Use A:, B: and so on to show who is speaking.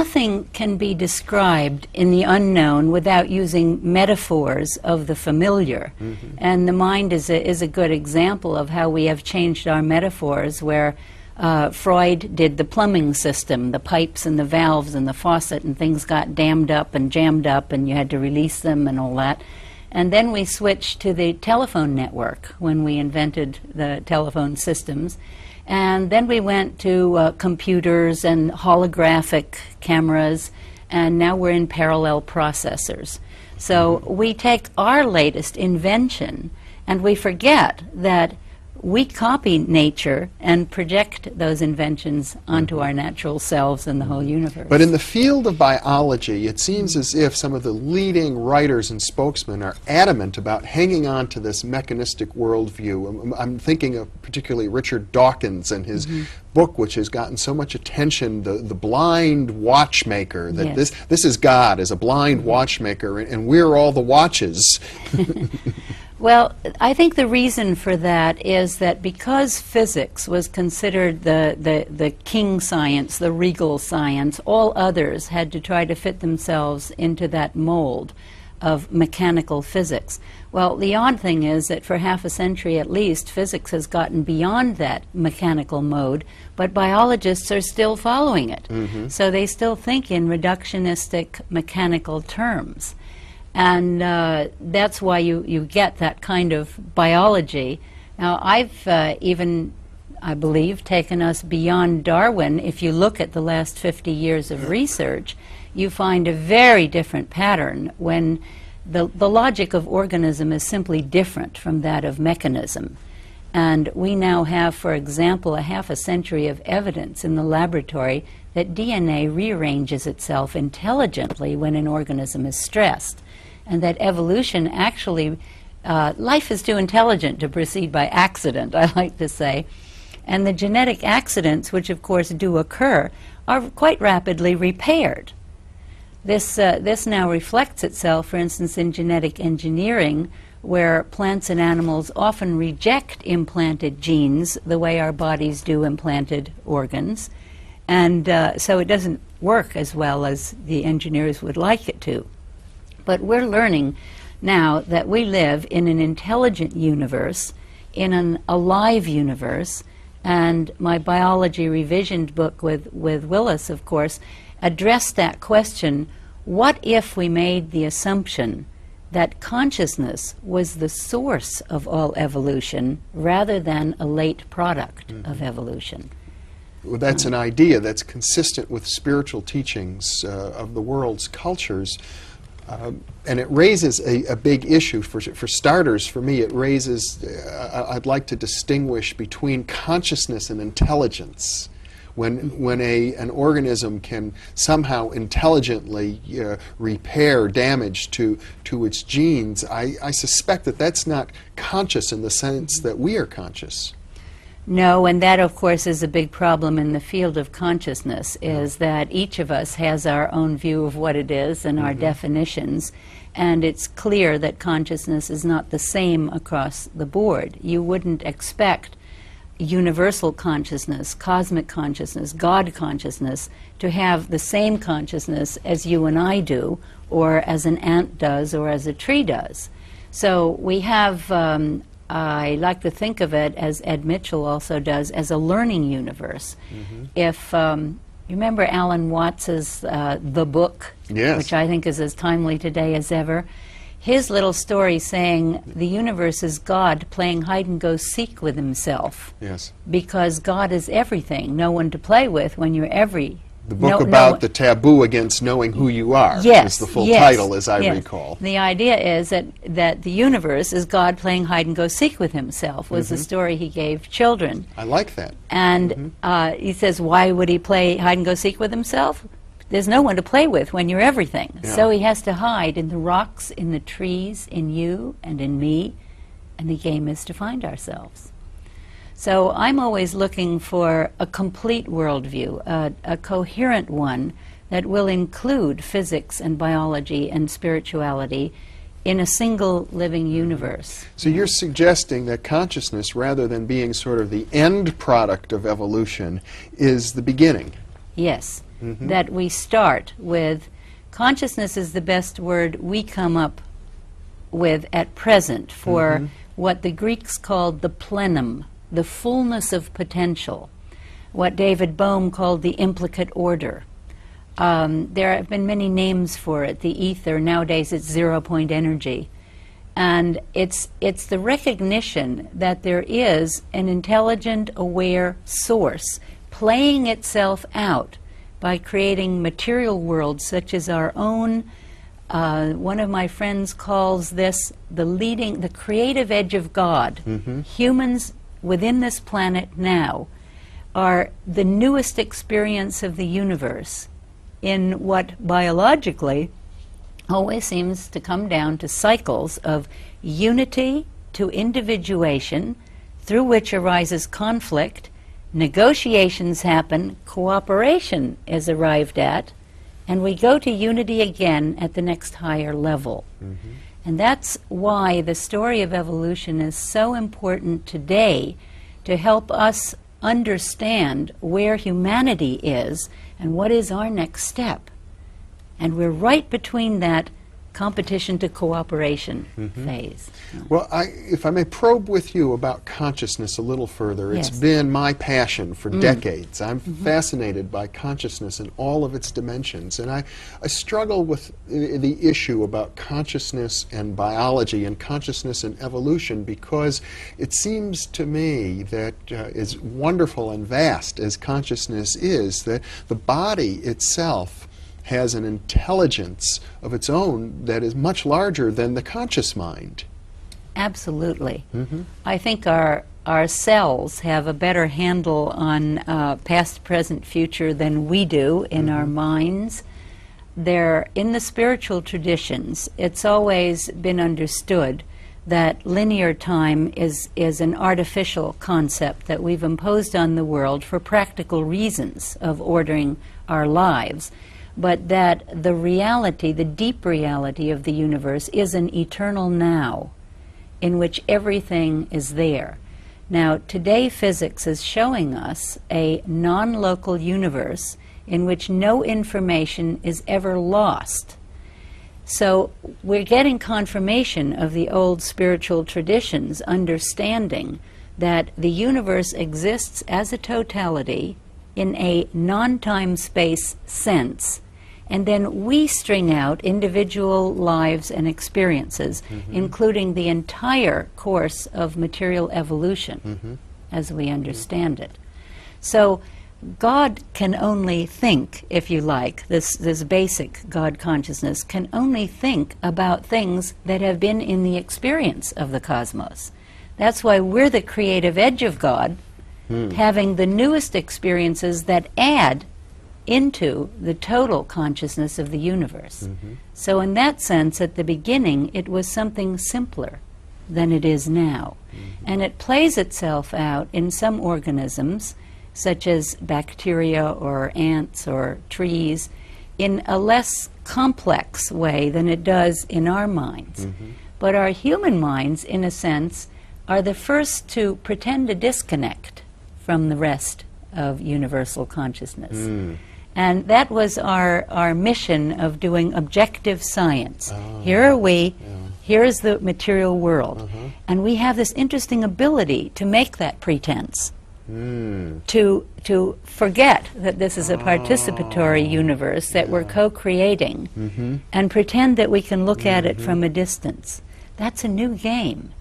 A: nothing can be described in the unknown without using metaphors of the familiar. And the mind is a good example of how we have changed our metaphors, where Freud did the plumbing system, the pipes and the valves and the faucet, and things got dammed up and jammed up and you had to release them and all that. And then we switched to the telephone network when we invented the telephone systems. And then we went to computers and holographic cameras, and now we're in parallel processors. So we take our latest invention and we forget that we copy nature and project those inventions onto our natural selves and the whole universe.
B: But in the field of biology, it seems as if some of the leading writers and spokesmen are adamant about hanging on to this mechanistic worldview. I'm thinking of particularly Richard Dawkins and his book, which has gotten so much attention, the blind watchmaker, that this is God as a blind watchmaker, and we're all the watches.
A: Well, I think the reason for that is that because physics was considered the king science, the regal science, all others had to try to fit themselves into that mold of mechanical physics. Well, the odd thing is that for half a century at least, physics has gotten beyond that mechanical mode, but biologists are still following it. So they still think in reductionistic mechanical terms. And that's why you get that kind of biology. Now, I've even, I believe, taken us beyond Darwin. If you look at the last 50 years of research, you find a very different pattern when the logic of organism is simply different from that of mechanism. And we now have, for example, a half a century of evidence in the laboratory that DNA rearranges itself intelligently when an organism is stressed. And that evolution actually, life is too intelligent to proceed by accident, I like to say. And the genetic accidents, which of course do occur, are quite rapidly repaired. This now reflects itself, for instance, in genetic engineering, where plants and animals often reject implanted genes the way our bodies do implanted organs. And so it doesn't work as well as the engineers would like it to. But we're learning now that we live in an intelligent universe, in an alive universe, and my biology revisioned book with Willis, of course, addressed that question: what if we made the assumption that consciousness was the source of all evolution rather than a late product of evolution?
B: Well, that's an idea that's consistent with spiritual teachings of the world's cultures. And it raises a big issue. For starters, for me, it raises, I'd like to distinguish between consciousness and intelligence. When an organism can somehow intelligently repair damage to its genes, I suspect that that's not conscious in the sense that we are conscious.
A: No, and that, of course, is a big problem in the field of consciousness, is that each of us has our own view of what it is and our definitions, and it's clear that consciousness is not the same across the board. You wouldn't expect universal consciousness, cosmic consciousness, God consciousness, to have the same consciousness as you and I do, or as an ant does, or as a tree does. So we have I like to think of it, as Ed Mitchell also does, as a learning universe. If you remember Alan Watts's The Book, which I think is as timely today as ever, his little story saying the universe is God playing hide-and-go-seek with himself. Because God is everything, no one to play with when you're every.
B: The book about the taboo against knowing who you are is the full title, as I recall.
A: The idea is that the universe is God playing hide-and-go-seek with himself, was the story he gave children.
B: I like that.
A: And he says, why would he play hide-and-go-seek with himself? There's no one to play with when you're everything. So he has to hide in the rocks, in the trees, in you, and in me, and the game is to find ourselves. So I'm always looking for a complete worldview, a coherent one that will include physics and biology and spirituality in a single living universe.
B: So you're suggesting that consciousness, rather than being sort of the end product of evolution, is the beginning?
A: Yes. that we start with. Consciousness is the best word we come up with at present for what the Greeks called the plenum, the fullness of potential, what David Bohm called the implicate order. There have been many names for it, the ether, nowadays it's zero-point energy. And it's the recognition that there is an intelligent, aware source playing itself out by creating material worlds such as our own. One of my friends calls this the creative edge of God. Humans within this planet now are the newest experience of the universe in what biologically always seems to come down to cycles of unity to individuation, through which arises conflict, negotiations happen, cooperation is arrived at, and we go to unity again at the next higher level. And that's why the story of evolution is so important today, to help us understand where humanity is and what is our next step. And we're right between that competition to cooperation phase.
B: Well, if I may probe with you about consciousness a little further, it's been my passion for decades. I'm fascinated by consciousness in all of its dimensions, and I struggle with the issue about consciousness and biology and consciousness and evolution, because it seems to me that as wonderful and vast as consciousness is, that the body itself has an intelligence of its own that is much larger than the conscious mind.
A: Absolutely. I think our cells have a better handle on past, present, future than we do in our minds. They're in the spiritual traditions. It's always been understood that linear time is an artificial concept that we've imposed on the world for practical reasons of ordering our lives, but that the reality, the deep reality of the universe, is an eternal now in which everything is there. Now, today physics is showing us a non-local universe in which no information is ever lost. So we're getting confirmation of the old spiritual traditions, understanding that the universe exists as a totality in a non-time-space sense, and then we string out individual lives and experiences, including the entire course of material evolution as we understand it. So God can only think, if you like, this basic God consciousness can only think about things that have been in the experience of the cosmos. That's why we're the creative edge of God, having the newest experiences that add into the total consciousness of the universe. So in that sense, at the beginning, it was something simpler than it is now. And it plays itself out in some organisms, such as bacteria or ants or trees, in a less complex way than it does in our minds. But our human minds, in a sense, are the first to pretend to disconnect from the rest of universal consciousness. And that was our mission of doing objective science. Here are we, here is the material world. And we have this interesting ability to make that pretense, to forget that this is a participatory universe that we're co-creating, and pretend that we can look at it from a distance. That's a new game.